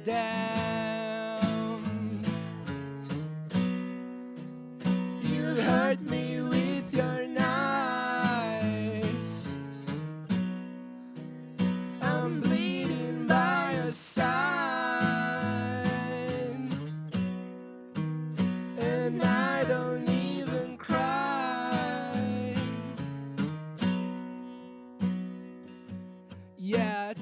down. You hurt me with your knives. I'm bleeding by your side, and I don't even cry yet.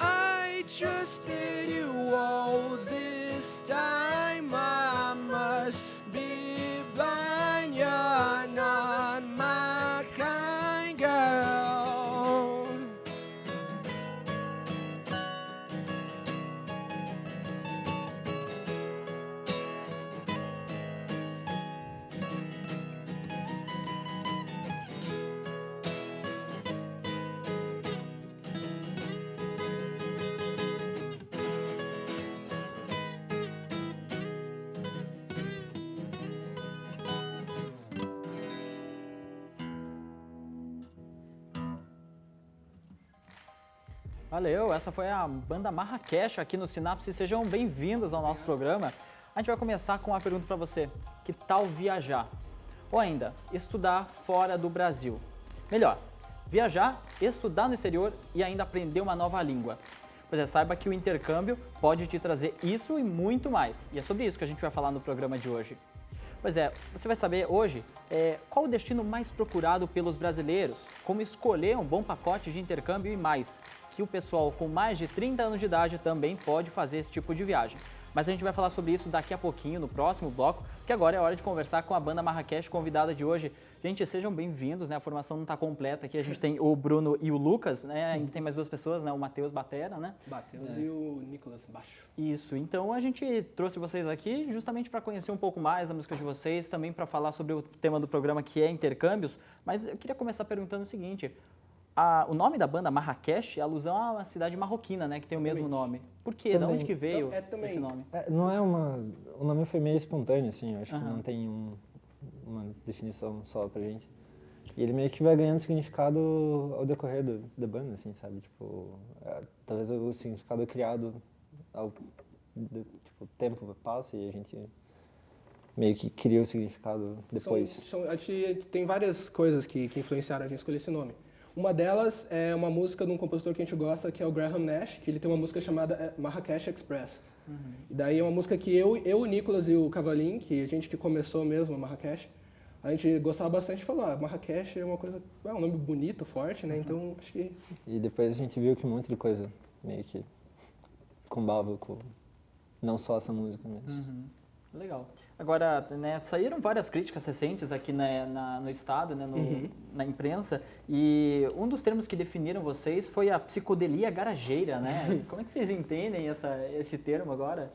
I trusted you all this time. I must be blind. You're not my kind, girl. Valeu, essa foi a banda Marrakech aqui no Sinapse. Sejam bem-vindos ao nosso programa. A gente vai começar com uma pergunta para você. Que tal viajar? Ou ainda, estudar fora do Brasil? Melhor, viajar, estudar no exterior e ainda aprender uma nova língua. Pois é, saiba que o intercâmbio pode te trazer isso e muito mais. E é sobre isso que a gente vai falar no programa de hoje. Pois é, você vai saber hoje qual o destino mais procurado pelos brasileiros, como escolher um bom pacote de intercâmbio e mais, que o pessoal com mais de 30 anos de idade também pode fazer esse tipo de viagem. Mas a gente vai falar sobre isso daqui a pouquinho, no próximo bloco, que agora é hora de conversar com a banda Marrakech, convidada de hoje. Gente, sejam bem-vindos, né? A formação não está completa aqui, a gente tem o Bruno e o Lucas, né? Ainda tem mais duas pessoas, né? O Matheus Batera, né? Matheus e o Nicolas Baixo. Isso, então a gente trouxe vocês aqui justamente para conhecer um pouco mais a música de vocês, também para falar sobre o tema do programa que é intercâmbios, mas eu queria começar perguntando o seguinte, o nome da banda Marrakech é alusão a uma cidade marroquina, né, que tem o mesmo nome. Por quê? De onde que veio esse nome? Não é o nome foi meio espontâneo, assim, eu acho que não tem uma definição só pra gente. E ele meio que vai ganhando significado ao decorrer da banda, assim, sabe? Tipo, talvez o significado é criado tipo, o tempo passa e a gente meio que cria o significado depois. A gente tem várias coisas que influenciaram a gente a escolher esse nome. Uma delas é uma música de um compositor que a gente gosta, que é o Graham Nash, que ele tem uma música chamada Marrakech Express. E daí é uma música que eu, o Nicolas e o Cavalim, que a gente que começou mesmo a Marrakech, a gente gostava bastante de falar. Marrakech é uma coisa, é um nome bonito, forte, né? Então acho que... E depois a gente viu que um monte de coisa meio que combava com não só essa música mesmo. Legal. Agora, né, saíram várias críticas recentes aqui no estado, né, na imprensa, e um dos termos que definiram vocês foi a psicodelia garageira, né? Como é que vocês entendem esse termo agora?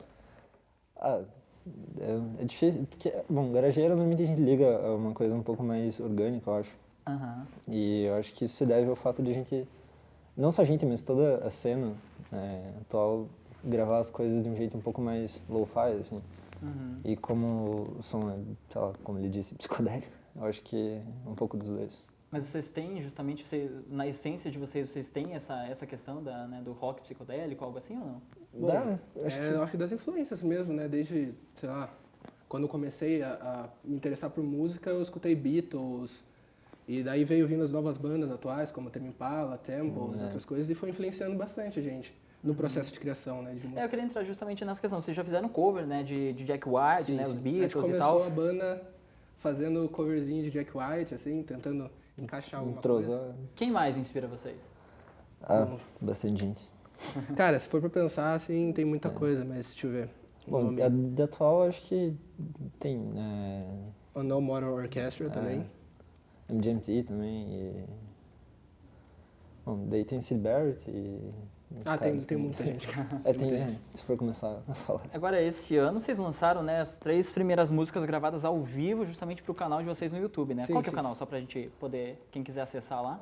É difícil, porque, bom, garageira normalmente a gente liga a uma coisa um pouco mais orgânica, eu acho. E eu acho que isso se deve ao fato de a gente, não só a gente, mas toda a cena atual, gravar as coisas de um jeito um pouco mais lo-fi, assim. E como o som é, sei lá, como ele disse, psicodélico, eu acho que é um pouco dos dois. Mas vocês têm justamente, na essência de vocês têm essa questão do rock psicodélico, algo assim ou não? Bom, eu acho que das influências mesmo, né? Desde, sei lá, quando eu comecei a me interessar por música, eu escutei Beatles, e daí veio vindo as novas bandas atuais, como Tame Impala, Temples, outras coisas, e foi influenciando bastante a gente no processo de criação, né, de música. Eu queria entrar justamente nessa questão. Vocês já fizeram cover, né, de Jack White, sim, né, sim. os Beatles e tal. A gente começou a banda fazendo coverzinho de Jack White, assim, tentando encaixar alguma coisa. Quem mais inspira vocês? Bastante gente. Cara, se for pra pensar, assim, tem muita coisa, mas deixa eu ver. Bom, de atual, acho que tem... Unknown Modern Orchestra também. MGMT também. E... Bom, daí tem o Syd Barrett e... Tem muita gente. Se for começar a falar. Agora, esse ano vocês lançaram, né, as 3 primeiras músicas gravadas ao vivo, justamente pro canal de vocês no YouTube, né? Sim, Qual que é o canal, só pra gente poder, quem quiser acessar lá?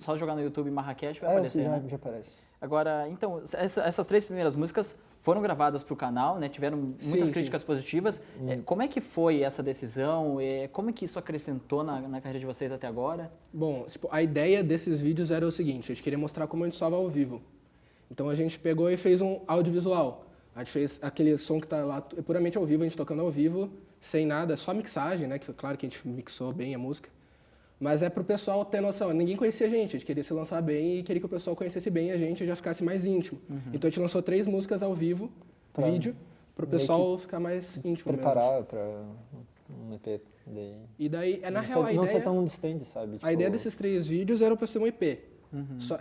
Só jogar no YouTube Marrakech vai aparecer, né? Já aparece. Agora, então, essas 3 primeiras músicas foram gravadas para o canal, né? Tiveram muitas críticas positivas. Como é que foi essa decisão? Como é que isso acrescentou na carreira de vocês até agora? Bom, tipo, a ideia desses vídeos era o seguinte, a gente queria mostrar como a gente sobe ao vivo. Então a gente pegou e fez um audiovisual. A gente fez aquele som que está lá puramente ao vivo, a gente tocando ao vivo, sem nada, só mixagem, né? Que claro que a gente mixou bem a música. Mas é pro pessoal ter noção. Ninguém conhecia a gente queria se lançar bem e queria que o pessoal conhecesse bem a gente e já ficasse mais íntimo. Então a gente lançou 3 músicas ao vivo, vídeo, pro pessoal ficar mais íntimo. Preparar para um EP. E daí, na real, a ideia... Não ser tão distante, sabe? A ideia desses 3 vídeos era pra ser um EP.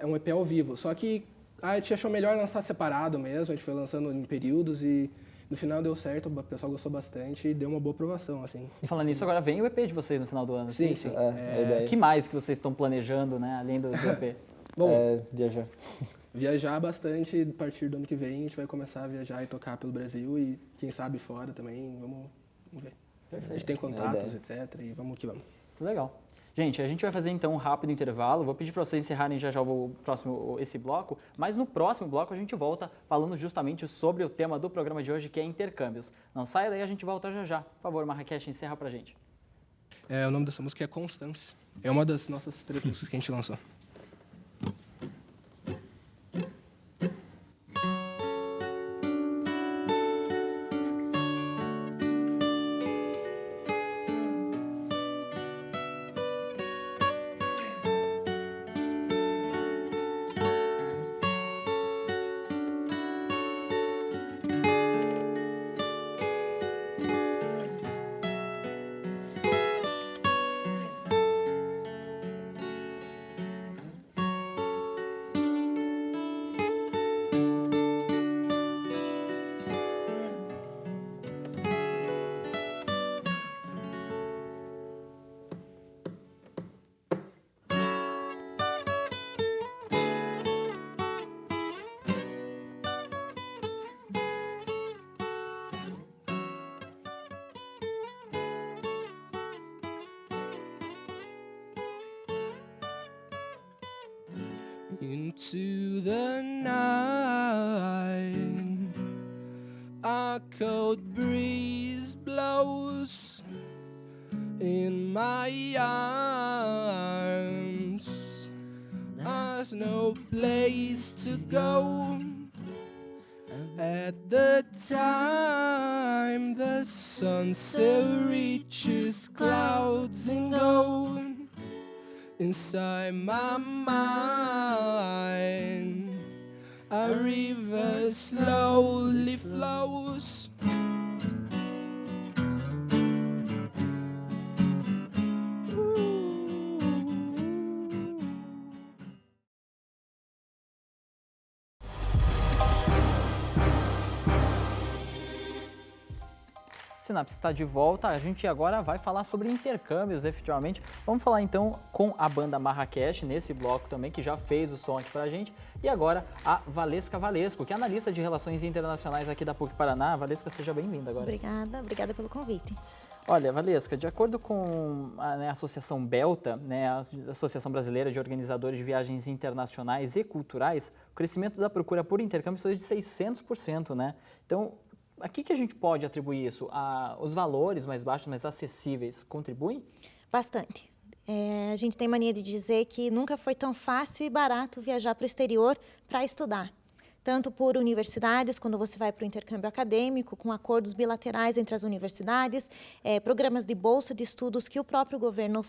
É um EP ao vivo. Só que a gente achou melhor lançar separado mesmo, a gente foi lançando em períodos e... No final deu certo, o pessoal gostou bastante e deu uma boa aprovação, assim. E falando nisso, agora vem o EP de vocês no final do ano. Sim. O que mais que vocês estão planejando, né, além do EP? Bom, viajar. Viajar bastante, a partir do ano que vem a gente vai começar a viajar e tocar pelo Brasil e quem sabe fora também, vamos ver. Perfeito. A gente tem contatos, etc, e vamos que vamos. Legal. Gente, a gente vai fazer então um rápido intervalo, vou pedir para vocês encerrarem já esse bloco, mas no próximo bloco a gente volta falando justamente sobre o tema do programa de hoje, que é intercâmbios. Não saia daí, a gente volta já. Por favor, Marrakech, encerra pra gente. O nome dessa música é Constance. É uma das nossas 3 músicas que a gente lançou. Into the night, a cold breeze blows in my arms. There's no place to go. At the time the sunset reaches clouds and gold. Inside my mind, a river slowly flows. Sinapse está de volta, a gente agora vai falar sobre intercâmbios, efetivamente. Vamos falar então com a banda Marrakech, nesse bloco também, que já fez o som aqui pra gente. E agora a Valesca Valesco, que é analista de relações internacionais aqui da PUC Paraná. Valesca, seja bem-vinda agora. Obrigada pelo convite. Olha, Valesca, de acordo com a Associação BELTA, a Associação Brasileira de Organizadores de Viagens Internacionais e Culturais, o crescimento da procura por intercâmbios foi de 600%, né? Então, a que a gente pode atribuir isso? Os valores mais baixos, mais acessíveis, contribuem? Bastante. A gente tem mania de dizer que nunca foi tão fácil e barato viajar para o exterior para estudar. Tanto por universidades, quando você vai para o intercâmbio acadêmico, com acordos bilaterais entre as universidades, programas de bolsa de estudos que o próprio governo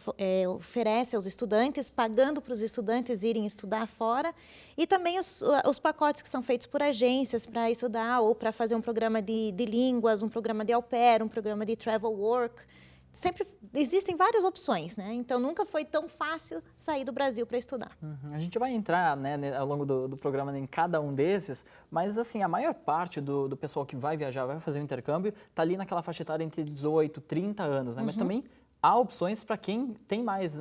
oferece aos estudantes, pagando para os estudantes irem estudar fora, e também os pacotes que são feitos por agências para estudar ou para fazer um programa de línguas, um programa de au pair, um programa de travel work. sempre existem várias opções, né? Então nunca foi tão fácil sair do Brasil para estudar. A gente vai entrar, né, ao longo do programa em cada um desses, mas assim, a maior parte do pessoal que vai viajar, vai fazer o intercâmbio, está ali naquela faixa etária entre 18 e 30 anos, né? Mas também há opções para quem tem mais,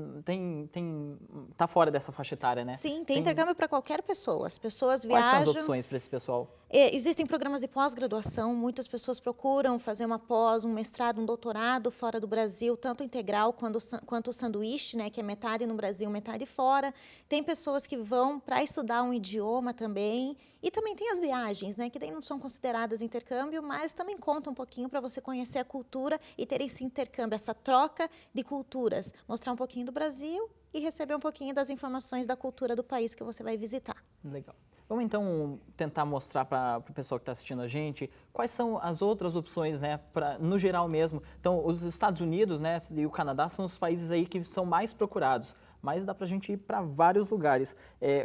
tá fora dessa faixa etária, né? Sim, tem intercâmbio para qualquer pessoa. As pessoas viajam... Quais são as opções para esse pessoal? Existem programas de pós-graduação, muitas pessoas procuram fazer uma pós, um mestrado, um doutorado fora do Brasil, tanto integral quanto o sanduíche, né, que é metade no Brasil, metade fora. Tem pessoas que vão para estudar um idioma também, e também tem as viagens, né, que daí não são consideradas intercâmbio, mas também conta um pouquinho para você conhecer a cultura e ter esse intercâmbio, essa troca de culturas, mostrar um pouquinho do Brasil e receber um pouquinho das informações da cultura do país que você vai visitar. Legal. Vamos então tentar mostrar para o pessoal que está assistindo a gente quais são as outras opções, né, no geral mesmo. Então, os Estados Unidos, né, e o Canadá são os países aí que são mais procurados, mas dá para a gente ir para vários lugares.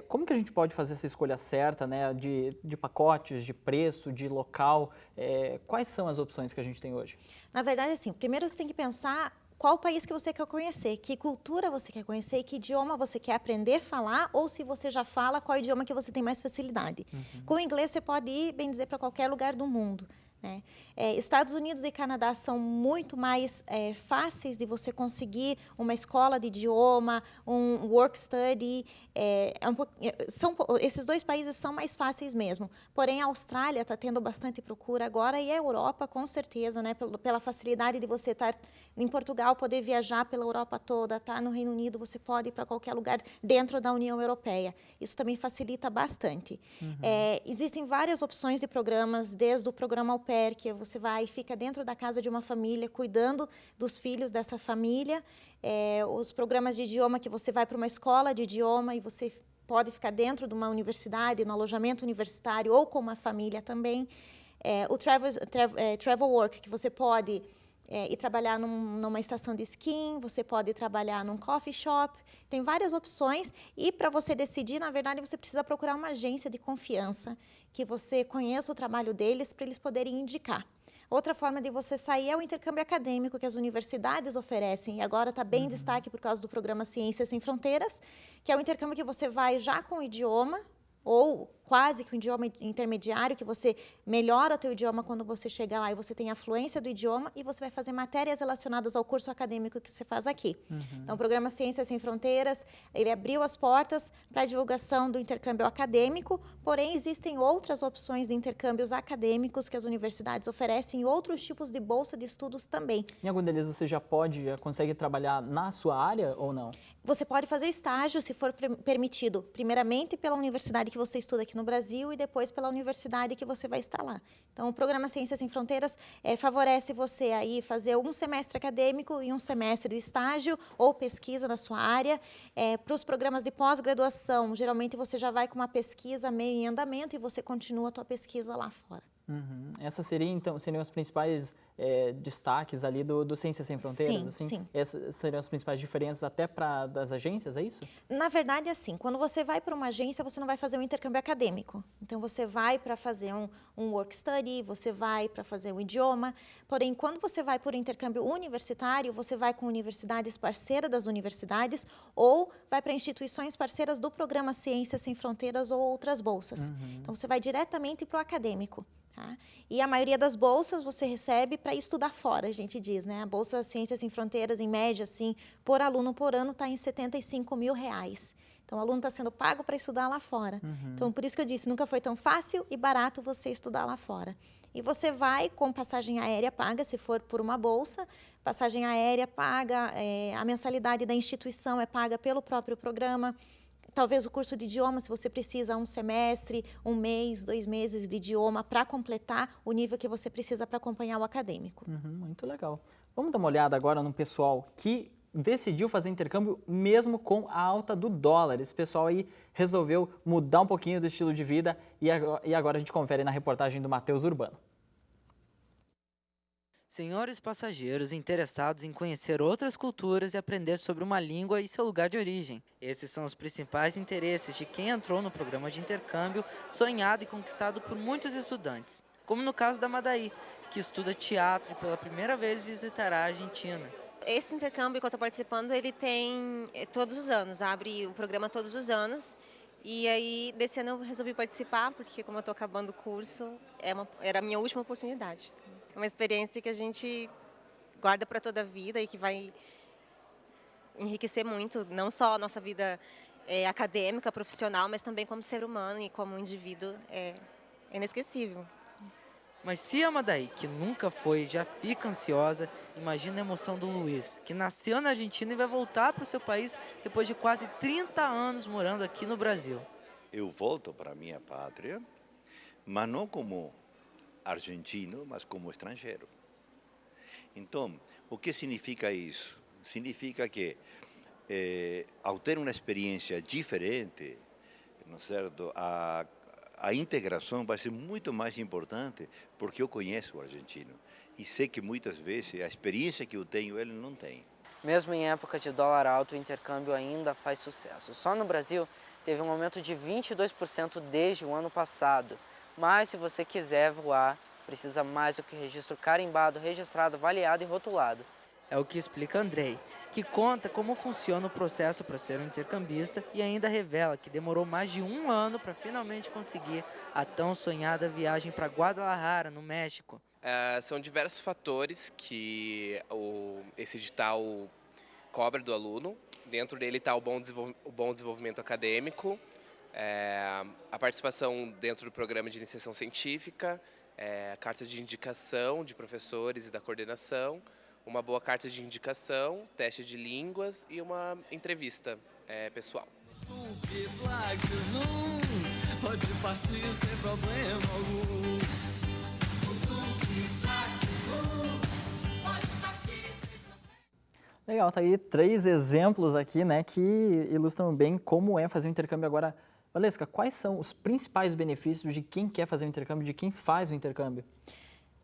Como que a gente pode fazer essa escolha certa, né, de pacotes, de preço, de local? Quais são as opções que a gente tem hoje? Na verdade, assim, primeiro você tem que pensar qual país que você quer conhecer, que cultura você quer conhecer e que idioma você quer aprender a falar, ou se você já fala, qual idioma que você tem mais facilidade. Com o inglês você pode ir, bem dizer, para qualquer lugar do mundo, né? Estados Unidos e Canadá são muito mais fáceis de você conseguir uma escola de idioma, um work study. Esses dois países são mais fáceis mesmo. Porém, a Austrália está tendo bastante procura agora e a Europa, com certeza, né, pela facilidade de você estar em Portugal, poder viajar pela Europa toda, estar no Reino Unido, você pode ir para qualquer lugar dentro da União Europeia. Isso também facilita bastante. Existem várias opções de programas, desde o programa Au Pair, que você vai e fica dentro da casa de uma família, cuidando dos filhos dessa família. Os programas de idioma, que você vai para uma escola de idioma e você pode ficar dentro de uma universidade, no alojamento universitário ou com uma família também. O travel work, que você pode ir trabalhar numa estação de esqui, você pode trabalhar num coffee shop, tem várias opções e para você decidir, na verdade, você precisa procurar uma agência de confiança, que você conheça o trabalho deles para eles poderem indicar. Outra forma de você sair é o intercâmbio acadêmico que as universidades oferecem, e agora está bem em destaque por causa do programa Ciências Sem Fronteiras, que é o intercâmbio que você vai já com o idioma, ou quase que um idioma intermediário, que você melhora o teu idioma quando você chega lá e você tem a fluência do idioma e você vai fazer matérias relacionadas ao curso acadêmico que você faz aqui. Então, o programa Ciências Sem Fronteiras, ele abriu as portas para a divulgação do intercâmbio acadêmico, porém existem outras opções de intercâmbios acadêmicos que as universidades oferecem e outros tipos de bolsa de estudos também. Em algum deles você já consegue trabalhar na sua área ou não? Você pode fazer estágio, se for permitido, primeiramente pela universidade que você estuda aqui no Brasil e depois pela universidade que você vai estar lá. Então, o programa Ciências Sem Fronteiras favorece você aí fazer um semestre acadêmico e um semestre de estágio ou pesquisa na sua área. Para os programas de pós-graduação, geralmente você já vai com uma pesquisa meio em andamento e você continua a tua pesquisa lá fora. Essas seriam os principais destaques ali do Ciências Sem Fronteiras? Sim, assim? sim. Essas seriam as principais diferenças até das agências, é isso? Na verdade, assim, quando você vai para uma agência, você não vai fazer um intercâmbio acadêmico. Então, você vai para fazer um work study, você vai para fazer um idioma. Porém, quando você vai por intercâmbio universitário, você vai com universidades parceiras das universidades ou vai para instituições parceiras do programa Ciências Sem Fronteiras ou outras bolsas. Então, você vai diretamente para o acadêmico. Tá? E a maioria das bolsas você recebe para estudar fora, a gente diz, né? A Bolsa Ciências Sem Fronteiras, em média, assim, por aluno por ano, está em R$75 mil. Então, o aluno está sendo pago para estudar lá fora. Então, por isso que eu disse, nunca foi tão fácil e barato você estudar lá fora. E você vai com passagem aérea paga, se for por uma bolsa, passagem aérea paga, a mensalidade da instituição é paga pelo próprio programa. Talvez o curso de idioma, se você precisa um semestre, um mês, 2 meses de idioma para completar o nível que você precisa para acompanhar o acadêmico. Muito legal. Vamos dar uma olhada agora no pessoal que decidiu fazer intercâmbio mesmo com a alta do dólar. Esse pessoal aí resolveu mudar um pouquinho do estilo de vida e agora a gente confere na reportagem do Matheus Urbano. Senhores passageiros interessados em conhecer outras culturas e aprender sobre uma língua e seu lugar de origem. Esses são os principais interesses de quem entrou no programa de intercâmbio sonhado e conquistado por muitos estudantes, como no caso da Madaí, que estuda teatro e pela primeira vez visitará a Argentina. Esse intercâmbio que eu estou participando, ele tem todos os anos, abre o programa todos os anos. E aí, desse ano eu resolvi participar, porque como eu estou acabando o curso, era a minha última oportunidade. É uma experiência que a gente guarda para toda a vida e que vai enriquecer muito, não só a nossa vida acadêmica, profissional, mas também como ser humano e como indivíduo, é inesquecível. Mas se a Madaí, que nunca foi, já fica ansiosa, imagina a emoção do Luiz, que nasceu na Argentina e vai voltar para o seu país depois de quase 30 anos morando aqui no Brasil. Eu volto para a minha pátria, mas não como argentino, mas como estrangeiro. Então, o que significa isso? Significa que, ao ter uma experiência diferente, não é certo? A integração vai ser muito mais importante porque eu conheço o argentino e sei que muitas vezes a experiência que eu tenho ele não tem. Mesmo em época de dólar alto, o intercâmbio ainda faz sucesso. Só no Brasil teve um aumento de 22% desde o ano passado. Mas se você quiser voar, precisa mais do que registro carimbado, registrado, avaliado e rotulado. É o que explica Andrei, que conta como funciona o processo para ser um intercambista e ainda revela que demorou mais de 1 ano para finalmente conseguir a tão sonhada viagem para Guadalajara, no México. São diversos fatores que esse edital cobra do aluno. Dentro dele está o bom desenvolvimento acadêmico, a participação dentro do programa de iniciação científica, carta de indicação de professores e da coordenação, uma boa carta de indicação, teste de línguas e uma entrevista pessoal. Pode partir sem problema algum. Legal, tá aí 3 exemplos aqui, né, que ilustram bem como é fazer um intercâmbio agora. Valesca, quais são os principais benefícios de quem quer fazer o intercâmbio, de quem faz o intercâmbio?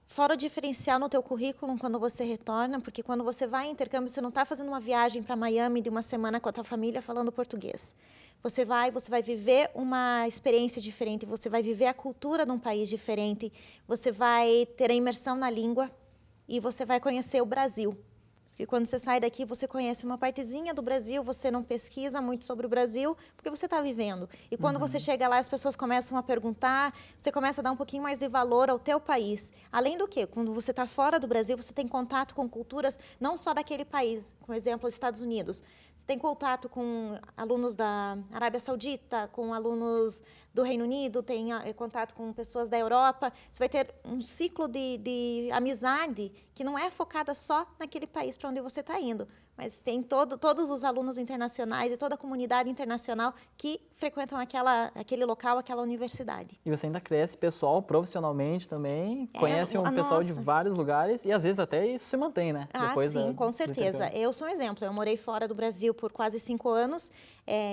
Fora o diferencial no teu currículo quando você retorna, porque quando você vai em intercâmbio, você não está fazendo uma viagem para Miami de uma semana com a tua família falando português. Você vai viver uma experiência diferente, você vai viver a cultura de um país diferente, você vai ter a imersão na língua e você vai conhecer o Brasil. Porque quando você sai daqui, você conhece uma partezinha do Brasil, você não pesquisa muito sobre o Brasil, porque você está vivendo. E quando você chega lá, as pessoas começam a perguntar, você começa a dar um pouquinho mais de valor ao teu país. Além do que, quando você está fora do Brasil, você tem contato com culturas não só daquele país, por exemplo, os Estados Unidos. Você tem contato com alunos da Arábia Saudita, com alunos do Reino Unido, tem contato com pessoas da Europa. Você vai ter um ciclo de amizade que não é focada só naquele país para onde você está indo, mas tem todos os alunos internacionais e toda a comunidade internacional que frequentam aquele local, aquela universidade. E você ainda cresce pessoal, profissionalmente também, conhece um pessoal de vários lugares e às vezes até isso se mantém, né? Depois sim, com certeza. Eu sou um exemplo, eu morei fora do Brasil por quase 5 anos,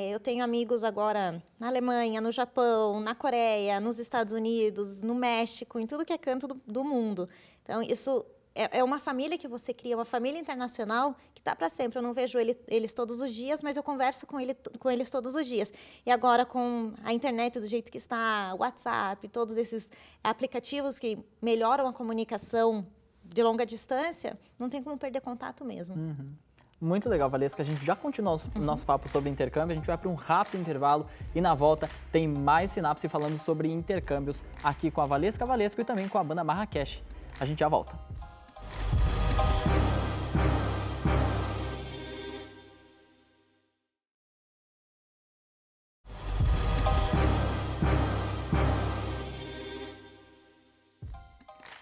eu tenho amigos agora na Alemanha, no Japão, na Coreia, nos Estados Unidos, no México, em tudo que é canto do mundo. Então, isso é uma família que você cria, uma família internacional que está para sempre. Eu não vejo eles todos os dias, mas eu converso com eles todos os dias. E agora, com a internet do jeito que está, o WhatsApp, todos esses aplicativos que melhoram a comunicação de longa distância, não tem como perder contato mesmo. Muito legal, Valesca. A gente já continua o nosso papo sobre intercâmbio, a gente vai para um rápido intervalo e na volta tem mais Sinapse falando sobre intercâmbios aqui com a Valesca Valesco e também com a banda Marrakech. A gente já volta.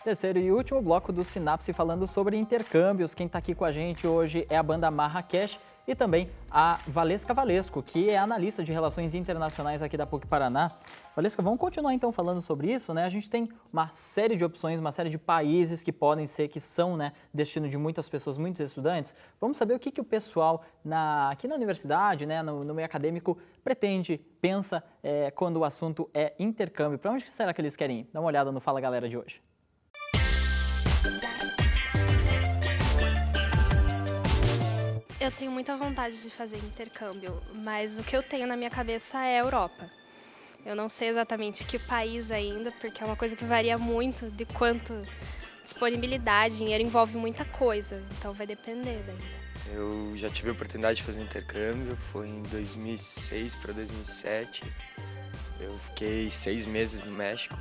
Terceiro e último bloco do Sinapse falando sobre intercâmbios. Quem está aqui com a gente hoje é a banda Marrakech e também a Valesca Valesco, que é analista de relações internacionais aqui da PUC Paraná. Valesca, vamos continuar então falando sobre isso, né? A gente tem uma série de opções, uma série de países que podem ser, que são, né, destino de muitas pessoas, muitos estudantes. Vamos saber o que o pessoal aqui na universidade, né, no meio acadêmico, pretende, pensa quando o assunto é intercâmbio. Para onde será que eles querem ir? Dá uma olhada no Fala Galera de hoje. Eu tenho muita vontade de fazer intercâmbio, mas o que eu tenho na minha cabeça é a Europa. Eu não sei exatamente que país ainda, porque é uma coisa que varia muito de disponibilidade, dinheiro envolve muita coisa, então vai depender daí. Eu já tive a oportunidade de fazer intercâmbio, foi em 2006 para 2007. Eu fiquei 6 meses no México.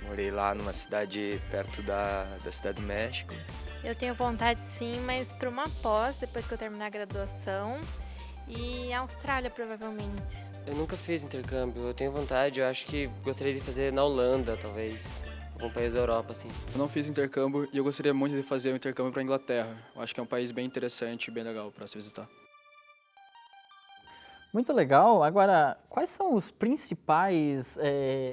Morei lá numa cidade perto da cidade do México. Eu tenho vontade sim, mas para uma pós, depois que eu terminar a graduação, e a Austrália provavelmente. Eu nunca fiz intercâmbio, eu tenho vontade, eu acho que gostaria de fazer na Holanda, talvez, algum país da Europa, assim. Eu não fiz intercâmbio e eu gostaria muito de fazer um intercâmbio para a Inglaterra. Eu acho que é um país bem interessante e bem legal para se visitar. Muito legal. Agora, quais são os principais...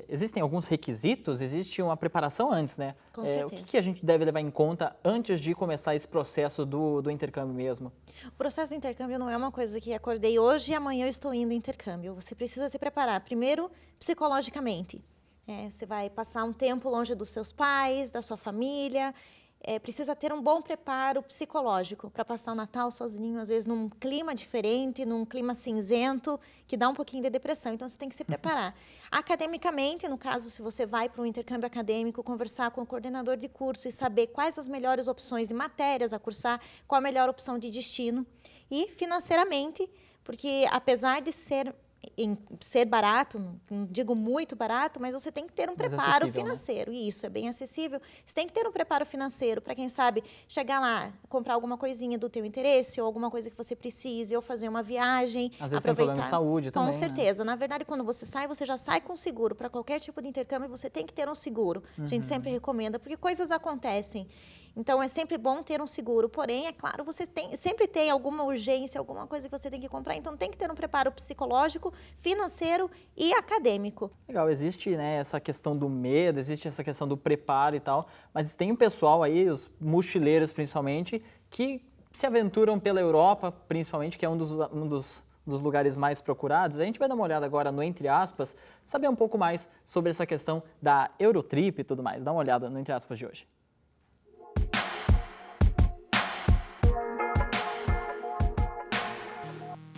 existem alguns requisitos? Existe uma preparação antes, né? Com certeza. O que a gente deve levar em conta antes de começar esse processo do intercâmbio mesmo? O processo de intercâmbio não é uma coisa que acordei hoje e amanhã eu estou indo em intercâmbio. Você precisa se preparar, primeiro, psicologicamente. Você vai passar um tempo longe dos seus pais, da sua família. Precisa ter um bom preparo psicológico para passar o Natal sozinho, às vezes num clima diferente, num clima cinzento, que dá um pouquinho de depressão. Então, você tem que se preparar. Academicamente, no caso, se você vai para um intercâmbio acadêmico, conversar com o coordenador de curso e saber quais as melhores opções de matérias a cursar, qual a melhor opção de destino. E financeiramente, porque apesar de ser barato, não digo muito barato, mas você tem que ter um preparo financeiro. Né? E isso é bem acessível. Você tem que ter um preparo financeiro para, quem sabe, chegar lá, comprar alguma coisinha do teu interesse ou alguma coisa que você precise, ou fazer uma viagem, às vezes aproveitar. tem problema de saúde também. Com certeza. Né? Na verdade, quando você já sai com seguro. Para qualquer tipo de intercâmbio, você tem que ter um seguro. A gente sempre recomenda, porque coisas acontecem. Então, é sempre bom ter um seguro. Porém, é claro, você sempre tem alguma urgência, alguma coisa que você tem que comprar. Então, tem que ter um preparo psicológico, financeiro e acadêmico. Legal, existe, né, essa questão do medo, existe essa questão do preparo e tal, mas tem um pessoal aí, os mochileiros principalmente, que se aventuram pela Europa, principalmente, que é um dos lugares mais procurados. A gente vai dar uma olhada agora no Entre Aspas, saber um pouco mais sobre essa questão da Eurotrip e tudo mais. Dá uma olhada no Entre Aspas de hoje.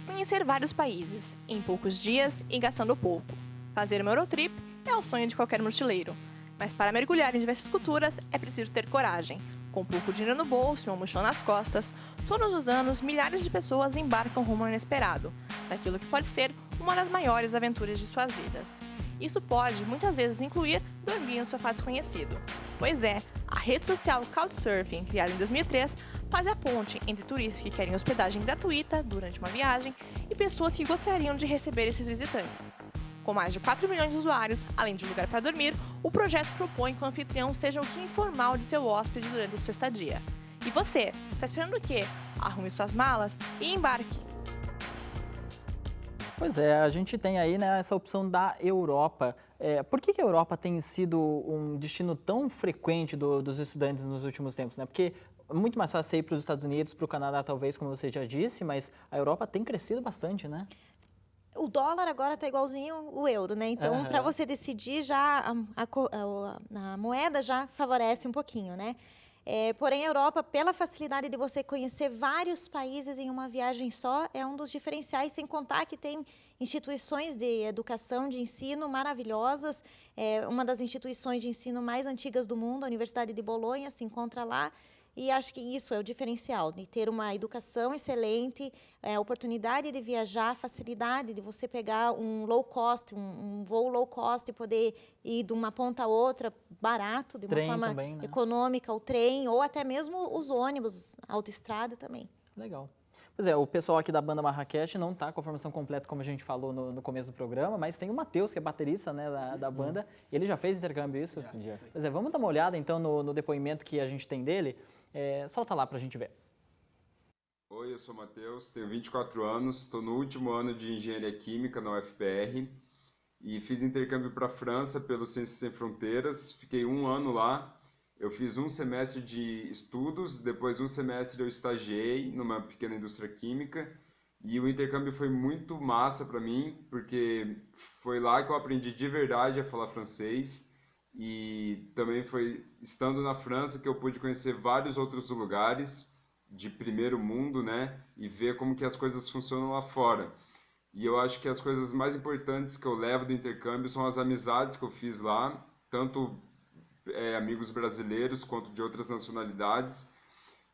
Conhecer vários países, em poucos dias e gastando pouco. Fazer uma Eurotrip é o sonho de qualquer mochileiro. Mas para mergulhar em diversas culturas é preciso ter coragem. Com pouco dinheiro no bolso e uma mochila nas costas, todos os anos milhares de pessoas embarcam rumo ao inesperado, daquilo que pode ser uma das maiores aventuras de suas vidas. Isso pode, muitas vezes, incluir dormir no sofá desconhecido. Pois é, a rede social Couchsurfing, criada em 2003, faz a ponte entre turistas que querem hospedagem gratuita durante uma viagem e pessoas que gostariam de receber esses visitantes. Com mais de 4 milhões de usuários, além de lugar para dormir, o projeto propõe que o anfitrião seja o guia informal de seu hóspede durante a sua estadia. E você, está esperando o quê? Arrume suas malas e embarque! Pois é, a gente tem aí, né, essa opção da Europa. Por que a Europa tem sido um destino tão frequente dos estudantes nos últimos tempos, né? Porque é muito mais fácil ir para os Estados Unidos, para o Canadá, talvez, como você já disse, mas a Europa tem crescido bastante, né? O dólar agora está igualzinho o euro, né? Então, para você decidir, já a moeda já favorece um pouquinho, né? Porém, a Europa, pela facilidade de você conhecer vários países em uma viagem só, é um dos diferenciais, sem contar que tem instituições de educação, de ensino maravilhosas. Uma das instituições de ensino mais antigas do mundo, a Universidade de Bolonha, se encontra lá. E acho que isso é o diferencial, de ter uma educação excelente, oportunidade de viajar, facilidade de você pegar um low cost, um voo low cost e poder ir de uma ponta a outra barato, de uma forma também, né? Econômica, o trem, ou até mesmo os ônibus, autoestrada também. Legal. Pois é, o pessoal aqui da banda Marrakech não está com a formação completa, como a gente falou no começo do programa, mas tem o Matheus, que é baterista, né, da banda. Ele já fez intercâmbio, isso? Já. Pois é, vamos dar uma olhada então no depoimento que a gente tem dele. Solta lá pra gente ver. Oi, eu sou o Matheus, tenho 24 anos, estou no último ano de Engenharia Química na UFPR e fiz intercâmbio para a França pelo Ciências Sem Fronteiras, fiquei 1 ano lá. Eu fiz 1 semestre de estudos, depois 1 semestre eu estagiei numa pequena indústria química e o intercâmbio foi muito massa para mim, porque foi lá que eu aprendi de verdade a falar francês e também foi estando na França que eu pude conhecer vários outros lugares de primeiro mundo, né, e ver como que as coisas funcionam lá fora. E eu acho que as coisas mais importantes que eu levo do intercâmbio são as amizades que eu fiz lá, tanto amigos brasileiros quanto de outras nacionalidades.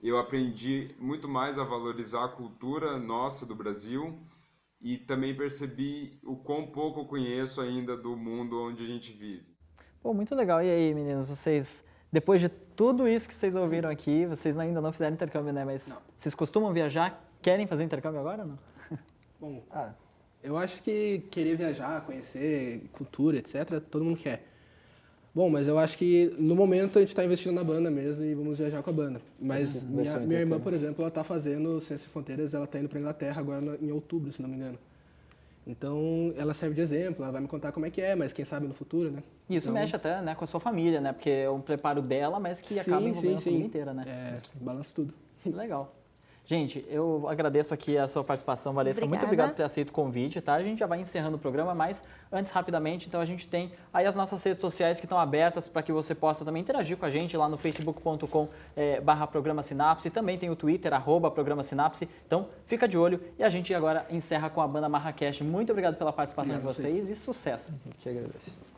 Eu aprendi muito mais a valorizar a cultura nossa do Brasil e também percebi o quão pouco eu conheço ainda do mundo onde a gente vive. Pô, muito legal. E aí, meninos, vocês, depois de tudo isso que vocês ouviram aqui, vocês ainda não fizeram intercâmbio, né? Mas vocês costumam viajar? Querem fazer intercâmbio agora ou não? Bom, eu acho que querer viajar, conhecer cultura, etc., todo mundo quer. Bom, mas eu acho que no momento a gente está investindo na banda mesmo e vamos viajar com a banda. Mas minha irmã, por exemplo, ela está fazendo Ciências Sem Fronteiras, ela está indo para a Inglaterra agora em outubro, se não me engano. Então, ela serve de exemplo, ela vai me contar como é que é, mas quem sabe no futuro, né? E isso então, mexe até, né, com a sua família, né? Porque é um preparo dela, mas que acaba envolvendo a família inteira, né? Balança tudo. Legal. Gente, eu agradeço aqui a sua participação, Valesca. Muito obrigado por ter aceito o convite, tá? A gente já vai encerrando o programa, mas antes, rapidamente, então a gente tem aí as nossas redes sociais que estão abertas para que você possa também interagir com a gente lá no facebook.com/Programa Sinapse. Também tem o Twitter, @Programa Sinapse. Então, fica de olho e a gente agora encerra com a banda Marrakech. Muito obrigado pela participação de vocês e sucesso. Eu te agradeço.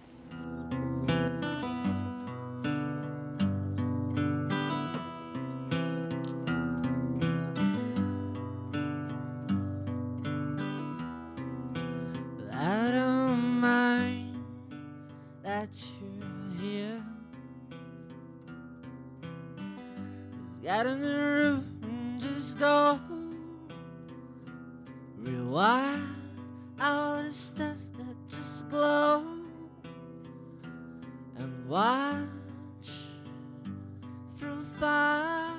Got in the room, just go rewind all the stuff that just glow and watch from far.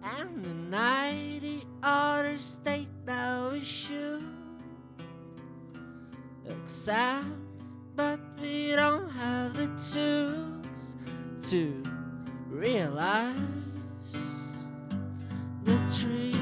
And the night the outer state that we should accept, but we don't have the tools to realize the tree